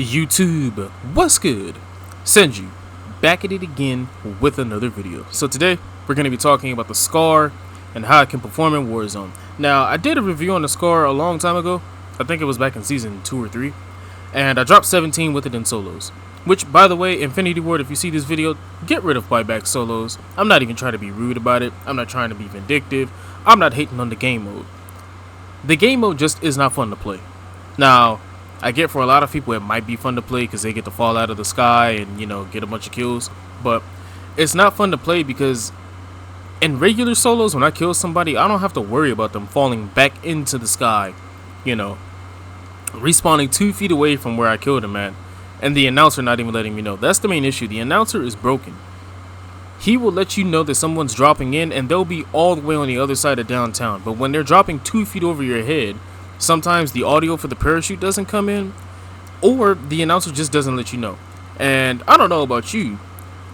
YouTube, what's good? Senju, back at it again with another video. So today, we're going to be talking about the Scar and how it can perform in Warzone. Now, I did a review on the Scar a long time ago. I think it was back in season 2 or 3. And I dropped 17 with it in solos. Which, by the way, Infinity Ward, if you see this video, get rid of buyback solos. I'm not even trying to be rude about it. I'm not trying to be vindictive. I'm not hating on the game mode. The game mode just is not fun to play. Now, I get for a lot of people it might be fun to play because they get to fall out of the sky and, get a bunch of kills. But it's not fun to play because in regular solos, when I kill somebody, I don't have to worry about them falling back into the sky. Respawning 2 feet away from where I killed them at. And the announcer not even letting me know. That's the main issue. The announcer is broken. He will let you know that someone's dropping in and they'll be all the way on the other side of downtown. But when they're dropping 2 feet over your head, sometimes the audio for the parachute doesn't come in, or the announcer just doesn't let you know. And I don't know about you,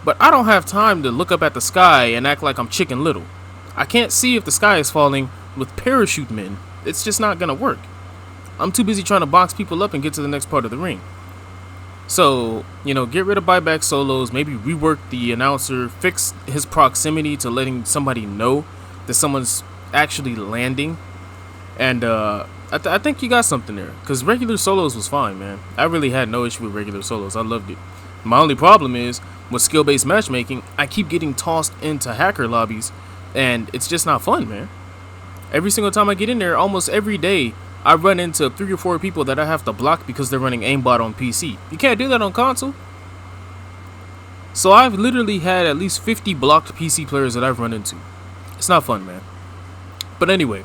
but I don't have time to look up at the sky and act like I'm Chicken Little. I can't see if the sky is falling with parachute men. It's just not gonna work. I'm too busy trying to box people up and get to the next part of the ring. So, get rid of buyback solos, maybe rework the announcer, fix his proximity to letting somebody know that someone's actually landing. And I think you got something there, because regular solos was fine, man. I really had no issue with regular solos. I loved it. My only problem is, with skill-based matchmaking, I keep getting tossed into hacker lobbies, and it's just not fun, man. Every single time I get in there, almost every day, I run into 3 or 4 people that I have to block because they're running aimbot on PC. You can't do that on console. So I've literally had at least 50 blocked PC players that I've run into. It's not fun, man. But anyway,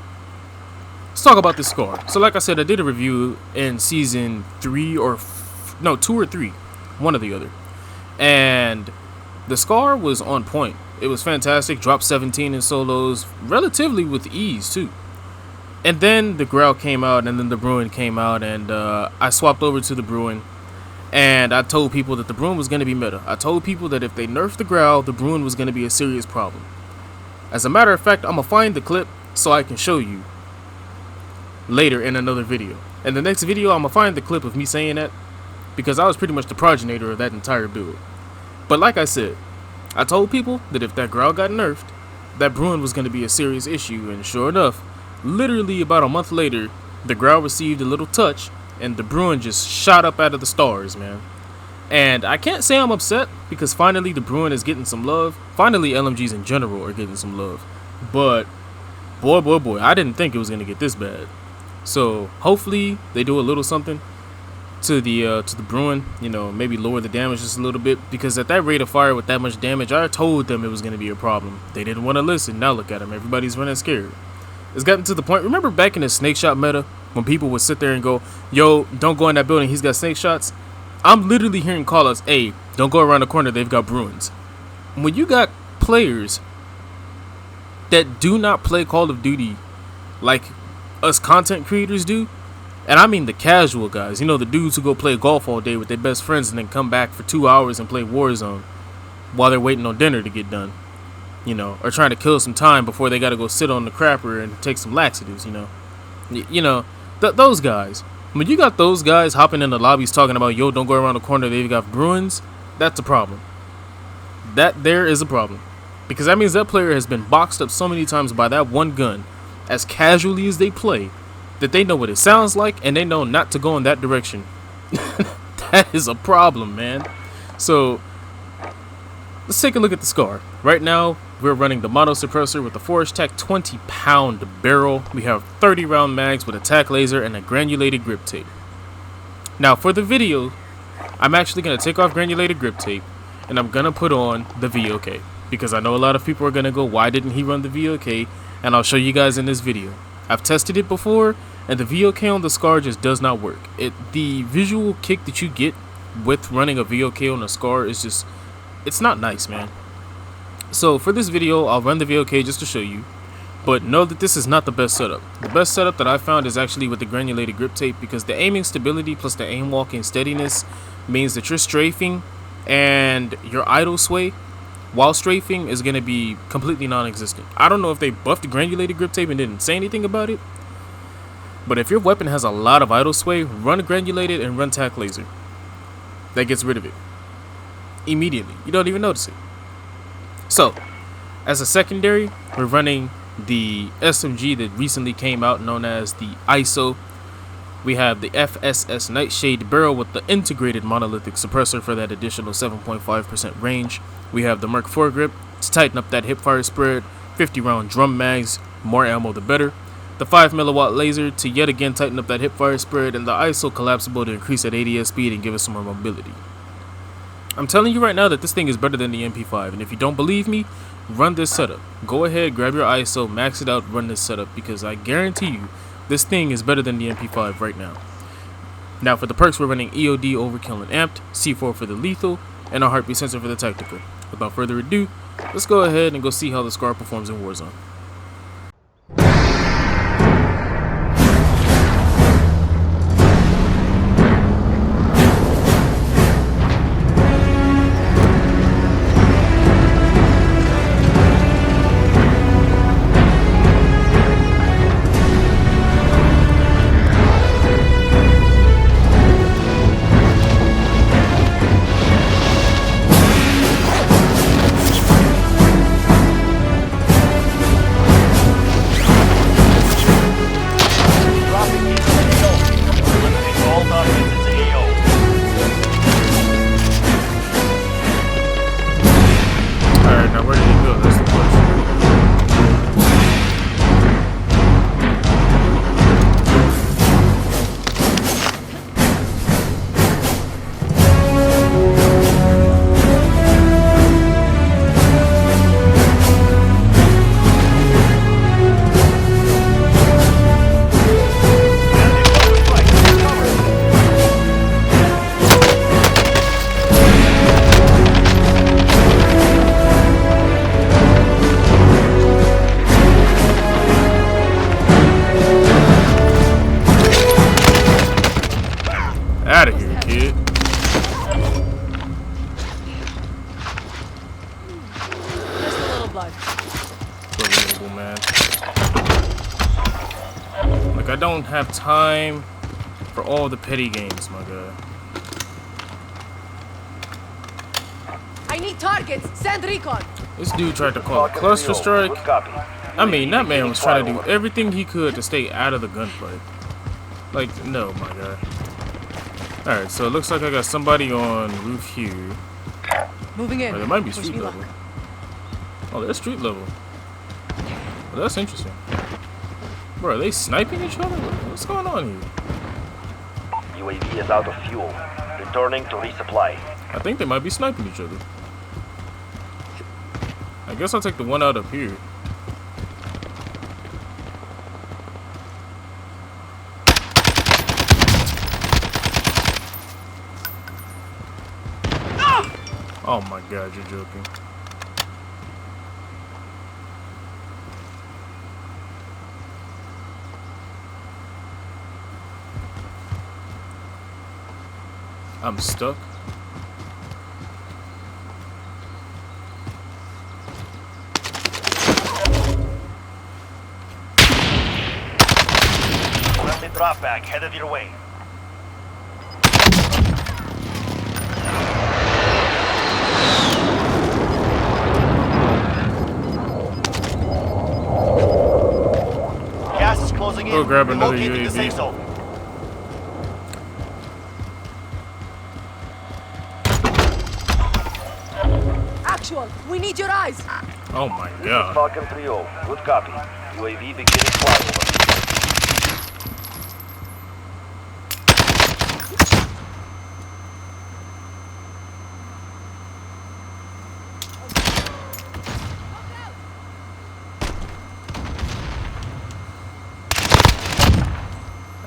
let's talk about this Scar. So like I said, I did a review in season 2 or 3, one or the other. And the Scar was on point. It was fantastic. Dropped 17 in solos, relatively with ease too. And then the Grau came out, and then the Bruen came out, and I swapped over to the Bruen. And I told people that the Bruen was going to be meta. I told people that if they nerfed the Grau, the Bruen was going to be a serious problem. As a matter of fact, I'm going to find the clip so I can show you later in another video. In the next video, I'm going to find the clip of me saying that, because I was pretty much the progenitor of that entire build. But like I said, I told people that if that Grau got nerfed, that Bruen was going to be a serious issue, and sure enough, literally about a month later, the Grau received a little touch, and the Bruen just shot up out of the stars, man. And I can't say I'm upset, because finally the Bruen is getting some love. Finally, LMGs in general are getting some love. But, boy, I didn't think it was going to get this bad. So, hopefully, they do a little something to the Bruen, maybe lower the damage just a little bit, because at that rate of fire with that much damage, I told them it was going to be a problem. They didn't want to listen. Now look at them. Everybody's running scared. It's gotten to the point, remember back in the snake shot meta, when people would sit there and go, yo, don't go in that building, he's got snake shots? I'm literally hearing call-outs, hey, don't go around the corner, they've got Bruins. When you got players that do not play Call of Duty like us content creators do, and I mean the casual guys, the dudes who go play golf all day with their best friends and then come back for 2 hours and play Warzone while they're waiting on dinner to get done. Or trying to kill some time before they got to go sit on the crapper and take some laxatives, those guys. When you got those guys hopping in the lobbies talking about, yo, don't go around the corner, they've got Bruins, that's a problem. That there is a problem. Because that means that player has been boxed up so many times by that one gun, as casually as they play, that they know what it sounds like, and they know not to go in that direction. That is a problem, man. So, let's take a look at the Scar. Right now, we're running the mono suppressor with the Forge Tac 20-pound barrel. We have 30 round mags with a tac laser and a granulated grip tape. Now for the video, I'm actually going to take off granulated grip tape and I'm going to put on the VOK. Because I know a lot of people are going to go, why didn't he run the VOK? And I'll show you guys in this video. I've tested it before and the VOK on the Scar just does not work. The visual kick that you get with running a VOK on a Scar is just, it's not nice, man. So for this video, I'll run the VOK just to show you, but know that this is not the best setup. The best setup that I found is actually with the granulated grip tape, because the aiming stability plus the aim walking steadiness means that you're strafing and your idle sway while strafing is going to be completely non-existent. I don't know if they buffed the granulated grip tape and didn't say anything about it, but if your weapon has a lot of idle sway, run granulated and run tac laser. that gets rid of it immediately. You don't even notice it. So, as a secondary, we're running the SMG that recently came out, known as the ISO. We have the FSS Nightshade barrel with the integrated monolithic suppressor for that additional 7.5% range. We have the Merc foregrip to tighten up that hipfire spread, 50 round drum mags, more ammo the better. The 5mW laser to yet again tighten up that hipfire spread, and the ISO collapsible to increase that ADS speed and give us some more mobility. I'm telling you right now that this thing is better than the MP5, and if you don't believe me, run this setup. Go ahead, grab your ISO, max it out, run this setup, because I guarantee you this thing is better than the MP5 right now. Now for the perks, we're running EOD Overkill and Amped, C4 for the lethal, and a heartbeat sensor for the tactical. Without further ado, let's go ahead and go see how the Scar performs in Warzone. Out of here, kid. Just a little blood. Unbelievable, man. Like, I don't have time for all the petty games, my guy. I need targets. Send recon. This dude tried to call a cluster strike. I mean, that man was trying to do everything he could to stay out of the gunfight. Like, no, my guy. Alright, so it looks like I got somebody on roof here. Moving in. Or there might be street level. Oh, they're street level. Well, that's interesting. Bro, are they sniping each other? What's going on here? UAV is out of fuel. Returning to resupply. I think they might be sniping each other. I guess I'll take the one out up here. Oh my god, you're joking. I'm stuck. Friendly drop bag headed your way. Gas is closing in. Go grab another Relocating the safe UAV. zone. Actual. We need your eyes. Oh my This is god. Falcon 3-0. Good copy. UAV beginning flyover.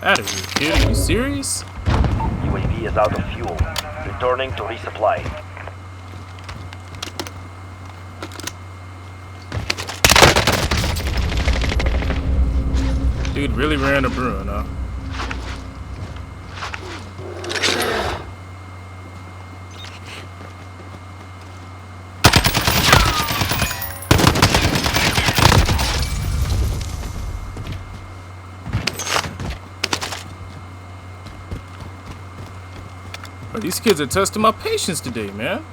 Out of here, kid. Are you serious? UAV is out of fuel. Returning to resupply. Dude really ran a Bruen, huh? Bro, these kids are testing my patience today, man.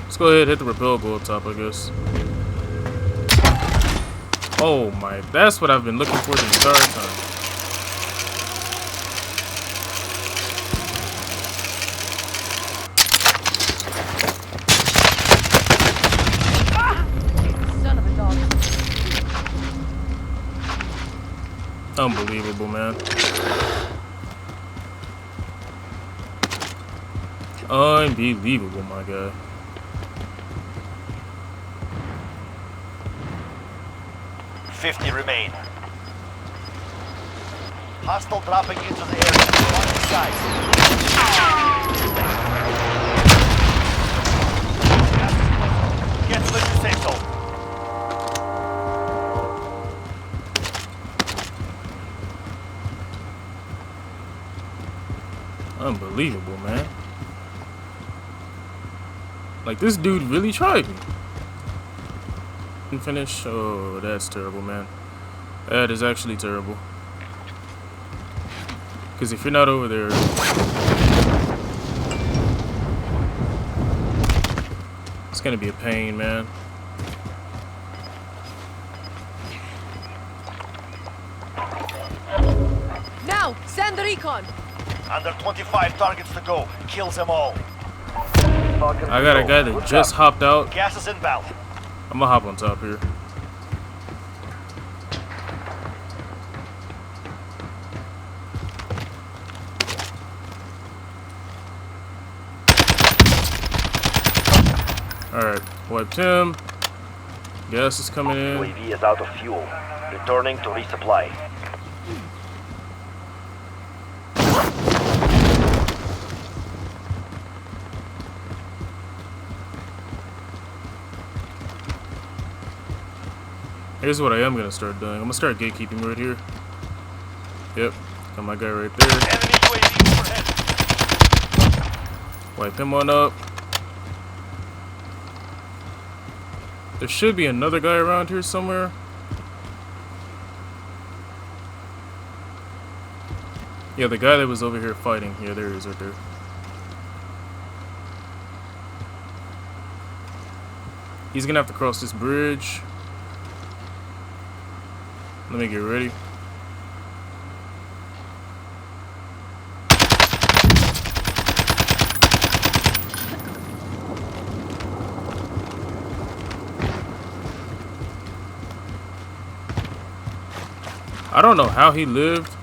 Let's go ahead and hit the rappel, go up top, I guess. Oh my, that's what I've been looking for the entire time. Son of a dog. Unbelievable, man. Unbelievable, my guy. $50 remain. Hostile dropping into the area. Watch the skies. Get to the new safe zone. Unbelievable, man. Like, this dude really tried me. Finish. Oh, that's terrible, man. That is actually terrible. Because if you're not over there, it's gonna be a pain, man. Now, send the recon. Under 25 targets to go. Kills them all. I got a guy that just hopped out. Gas is inbound. I'm gonna hop on top here. Alright, wiped him. Gas is coming in. UAV is out of fuel. Returning to resupply. Here's what I am gonna start doing. I'm gonna start gatekeeping right here. Yep, got my guy right there. Enemy UAV overhead. Wipe him on up. There should be another guy around here somewhere. Yeah, the guy that was over here fighting. Yeah, there he is right there. He's gonna have to cross this bridge. Let me get ready. I don't know how he lived.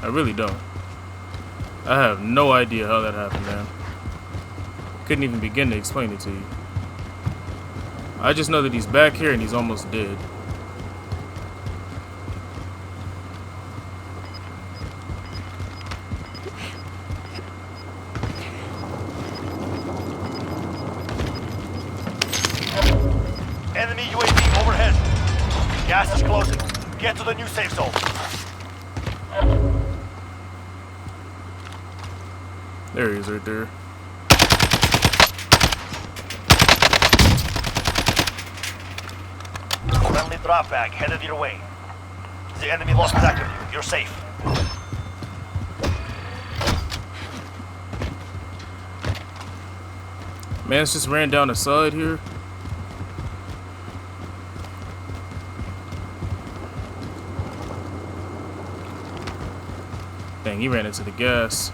I really don't. I have no idea how that happened, man. Couldn't even begin to explain it to you. I just know that he's back here and he's almost dead. Enemy UAV overhead. Gas is closing. Get to the new safe zone. There he is right there. Friendly drop bag headed your way. The enemy lost track of you. You're safe. Man's just ran down the side here. Dang, he ran into the gas.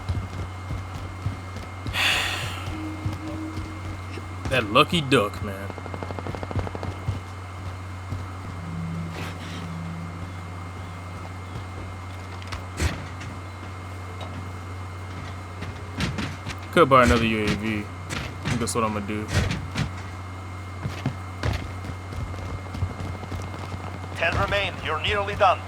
That lucky duck, man. Could buy another UAV. I think that's what I'm gonna do. 10 remain. You're nearly done.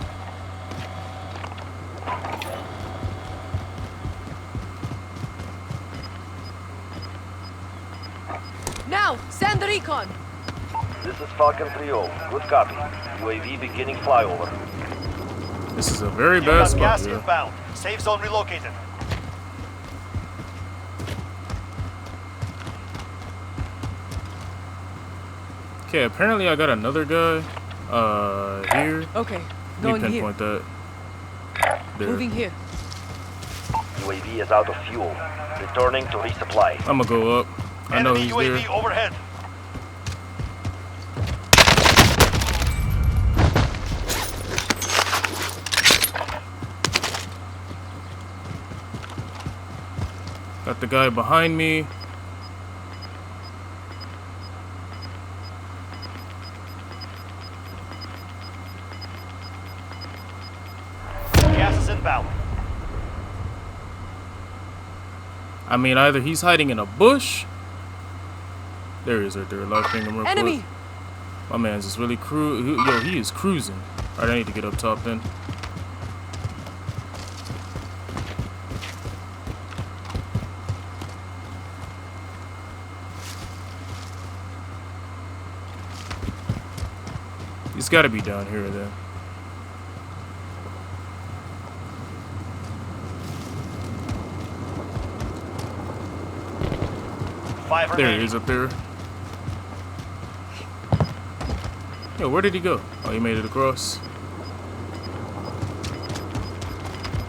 Now, send the recon. This is Falcon 3-0. Good copy. UAV beginning flyover. This is a very You bad got spot gas here. inbound. Safe zone relocated. Okay, apparently I got another guy. Here. Okay, Let me going here. pinpoint that. There. Moving here. UAV is out of fuel. Returning to resupply. I'm gonna go up. I know Enemy he's UAV there. overhead. Got the guy behind me. Gas is inbound. I mean, either he's hiding in a bush. There he is right there. Live ping him real Enemy! quick. My man's just really Yo, he is cruising. Alright, I need to get up top then. He's got to be down here then. Five There remaining. he is up there. Yo, where did he go? Oh, he made it across.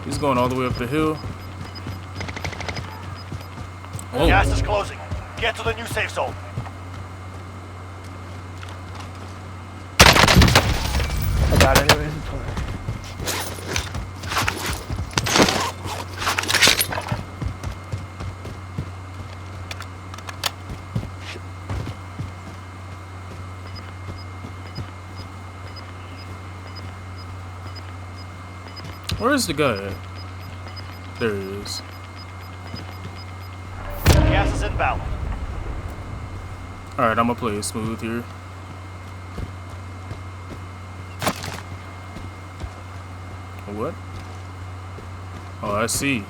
He's going all the way up the hill. Oh, Gas is closing. Get to the new safe zone. I got it in inventory. where's the guy at? There he is. Gas is inbound. Alright, I'm gonna play it smooth here. What? Oh, I see.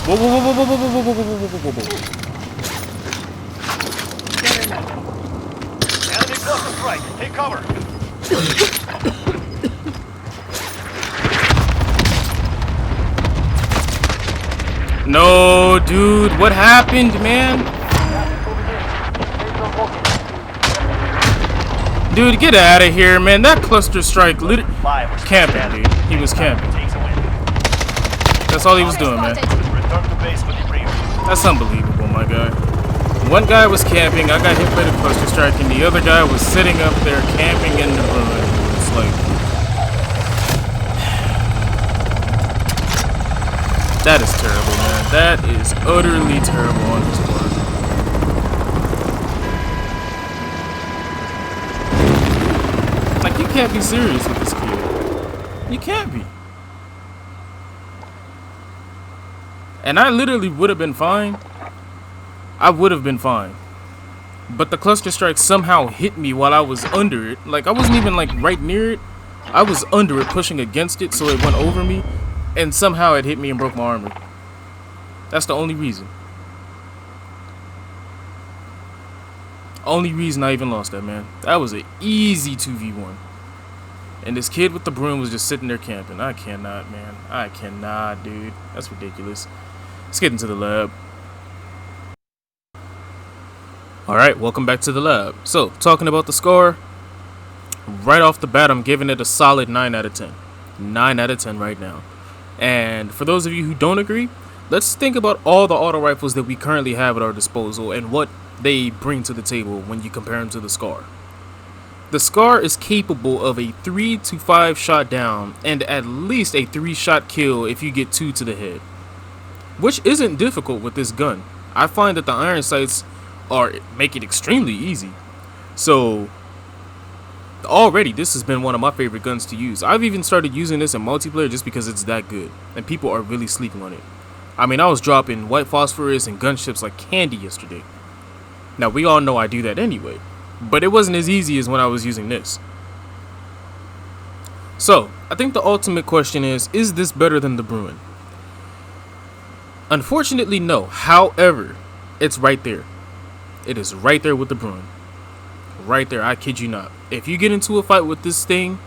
Whoa, whoa, whoa, whoa, whoa, whoa, whoa, whoa, whoa, whoa, whoa, whoa, whoa. Enemy cluster strike. Take cover. No, dude, what happened, man? Dude, get out of here, man. That cluster strike literally camping, dude. He was camping. Takes a win. That's all he was doing, man. Return to base for debrief. That's unbelievable, my guy. One guy was camping, I got hit by the cluster strike, and the other guy was sitting up there camping in the Bruen. It's like, that is terrible, man. That is utterly terrible on his part. Like, you can't be serious with this kid. You can't be. And I literally would have been fine. I would have been fine. But the cluster strike somehow hit me while I was under it. Like, I wasn't even, like, right near it. I was under it, pushing against it, so it went over me. And somehow it hit me and broke my armor. That's the only reason. Only reason I even lost that, man. That was an easy 2v1. And this kid with the broom was just sitting there camping. I cannot, man. I cannot, dude. That's ridiculous. Let's get into the lab. Alright, welcome back to the lab. So, talking about the score, right off the bat, I'm giving it a solid 9 out of 10. 9 out of 10 right now. And for those of you who don't agree, let's think about all the auto rifles that we currently have at our disposal and what they bring to the table when you compare them to the SCAR. The SCAR is capable of a 3 to 5 shot down and at least a 3-shot kill if you get 2 to the head, which isn't difficult with this gun. I find that the iron sights make it extremely easy. So already this has been one of my favorite guns to use. I've even started using this in multiplayer just because it's that good and people are really sleeping on it. I mean, I was dropping white phosphorus and gunships like candy yesterday. Now we all know I do that anyway, but it wasn't as easy as when I was using this. So I think the ultimate question is this better than the Bruen? Unfortunately, no. However, it's right there. It is right there with the Bruen. Right there, I kid you not. If you get into a fight with this thing,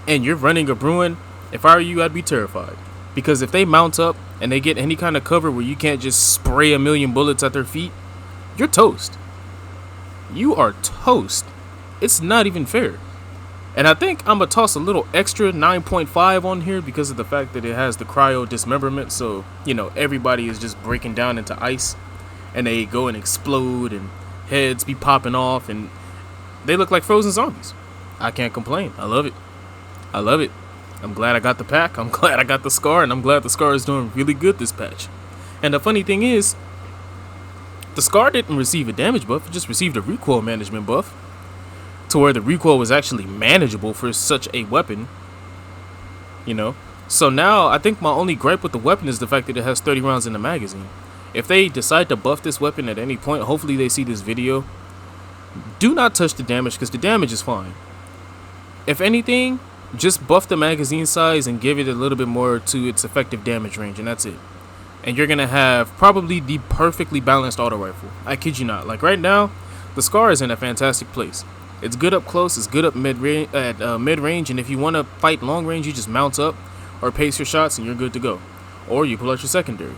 and you're running a Bruen, if I were you, I'd be terrified. Because if they mount up and they get any kind of cover where you can't just spray a million bullets at their feet, you're toast. You are toast. It's not even fair. And I think I'm going to toss a little extra 9.5 on here because of the fact that it has the cryo dismemberment. So, you know, everybody is just breaking down into ice. And they go and explode and heads be popping off. And they look like frozen zombies. I can't complain. I love it. I love it. I'm glad I got the pack. I'm glad I got the scar. And I'm glad the scar is doing really good this patch. And the funny thing is, the scar didn't receive a damage buff. It just received a recoil management buff. To where the recoil was actually manageable for such a weapon. You know. So now I think my only gripe with the weapon is the fact that it has 30 rounds in the magazine. If they decide to buff this weapon at any point, hopefully they see this video. Do not touch the damage because the damage is fine. If anything, just buff the magazine size and give it a little bit more to its effective damage range, and that's it. And you're going to have probably the perfectly balanced auto rifle. I kid you not. Like right now, the scar is in a fantastic place. It's good up close, it's good up mid-range, and if you want to fight long range, you just mount up or pace your shots and you're good to go. Or you pull out your secondary.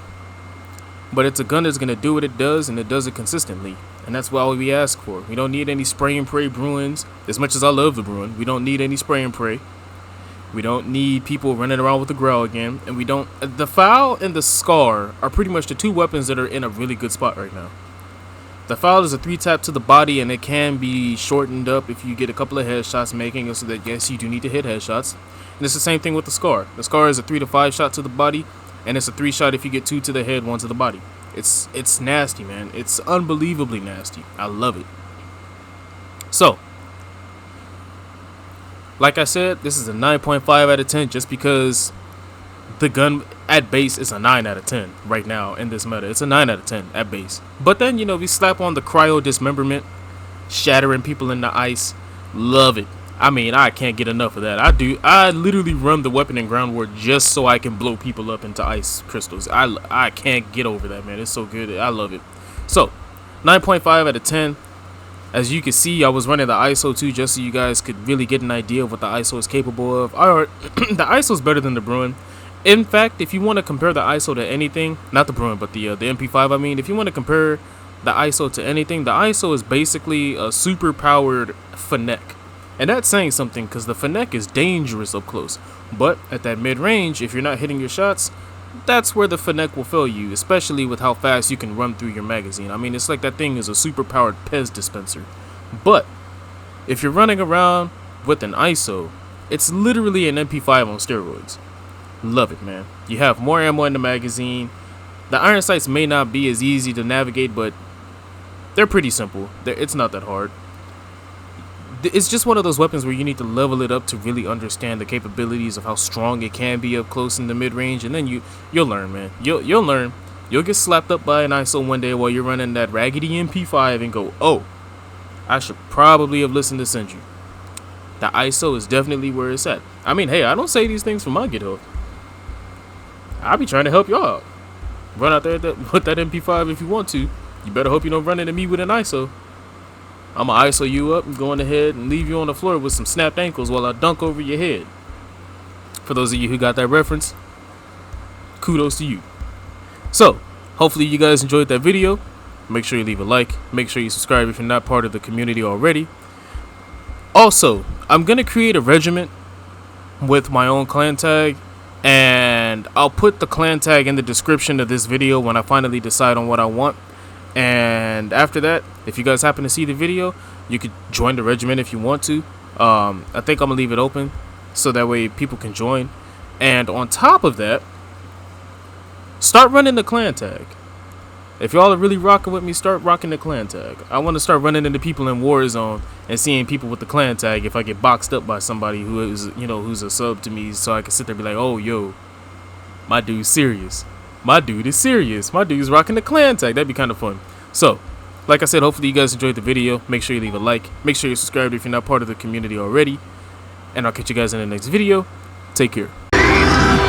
But it's a gun that's going to do what it does, and it does it consistently. And that's what we ask for. We don't need any spray and pray Bruins. As much as I love the Bruen, we don't need any spray and pray. We don't need people running around with the Growl again. And we don't... The Foul and the Scar are pretty much the two weapons that are in a really good spot right now. The Foul is a 3-tap to the body, and it can be shortened up if you get a couple of headshots, making it so that, yes, you do need to hit headshots. And it's the same thing with the Scar. The Scar is a 3 to 5 shot to the body, and it's a 3 shot if you get 2 to the head, 1 to the body. It's nasty, man. It's unbelievably nasty. I love it. So, like I said, this is a 9.5 out of 10 just because the gun at base is a 9 out of 10 right now in this meta. It's a 9 out of 10 at base. But then, you know, we slap on the cryo dismemberment, shattering people in the ice. Love it. I mean, I can't get enough of that. I literally run the weapon in ground war just so I can blow people up into ice crystals. I can't get over that, man. It's so good. I love it. So, 9.5 out of 10. As you can see, I was running the ISO too, just so you guys could really get an idea of what the ISO is capable of. The ISO is better than the Bruen. In fact, if you want to compare the ISO to anything, not the Bruen, but the MP5, I mean, if you want to compare the ISO to anything, the ISO is basically a super powered Fennec. And that's saying something because the Fennec is dangerous up close. But at that mid-range, if you're not hitting your shots, that's where the Fennec will fail you, especially with how fast you can run through your magazine. I mean, it's like that thing is a super-powered Pez dispenser. But if you're running around with an ISO, it's literally an MP5 on steroids. Love it, man. You have more ammo in the magazine. The iron sights may not be as easy to navigate, but they're pretty simple. It's not that hard. It's just one of those weapons where you need to level it up to really understand the capabilities of how strong it can be up close in the mid-range, and then you'll learn, man. You'll learn. You'll get slapped up by an ISO one day while you're running that raggedy MP5 and go, oh, I should probably have listened to Senju. The ISO is definitely where it's at. I mean, hey, I don't say these things for my good health. I'll be trying to help y'all out. Run out there with that MP5 if you want to. You better hope you don't run into me with an ISO. I'm going to ISO you up and go on ahead and leave you on the floor with some snapped ankles while I dunk over your head. For those of you who got that reference, kudos to you. So, hopefully you guys enjoyed that video. Make sure you leave a like. Make sure you subscribe if you're not part of the community already. Also, I'm going to create a regiment with my own clan tag. And I'll put the clan tag in the description of this video when I finally decide on what I want. And after that, if you guys happen to see the video, you could join the regiment if you want to. I think I'm going to leave it open so that way people can join. And on top of that, start running the clan tag. If y'all are really rocking with me, start rocking the clan tag. I want to start running into people in Warzone and seeing people with the clan tag if I get boxed up by somebody who is, you know, who's a sub to me, so I can sit there and be like, oh, yo, my dude's serious. My dude is serious. My dude's rocking the clan tag. That'd be kind of fun. So, like I said, hopefully you guys enjoyed the video. Make sure you leave a like. Make sure you're subscribed if you're not part of the community already. And I'll catch you guys in the next video. Take care.